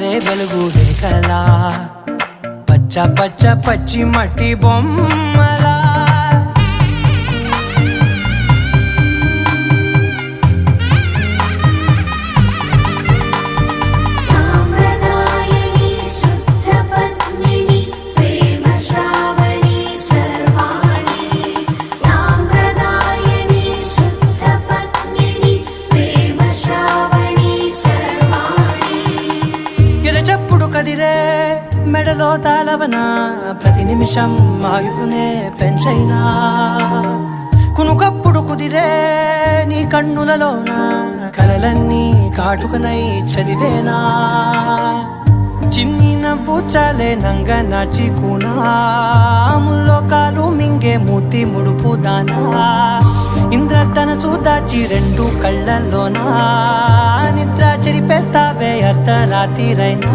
జారే వెలుగు రేఖలా పచ్చ పచ్చ పచ్చి మట్టి బొమ్మలా కదిరే మెడలో తాళవన ప్రతి నిమిషం ఆయుధునే పెంచైనా కునుకప్పుడు కుదిరే నీ కన్నులలోన కలలన్నీ కాటుకనై చదివేనా చిన్ని నవ్వు చాలే నంగ నాచి కూనాముల్లో కాలు మింగే మూతి ముడుపు దానా ఇంద్రధనసు దాచి రెండు కళ్ళల్లోనా నిద్ర చెరిపేస్తావే అర్ధరాత్రిరైనా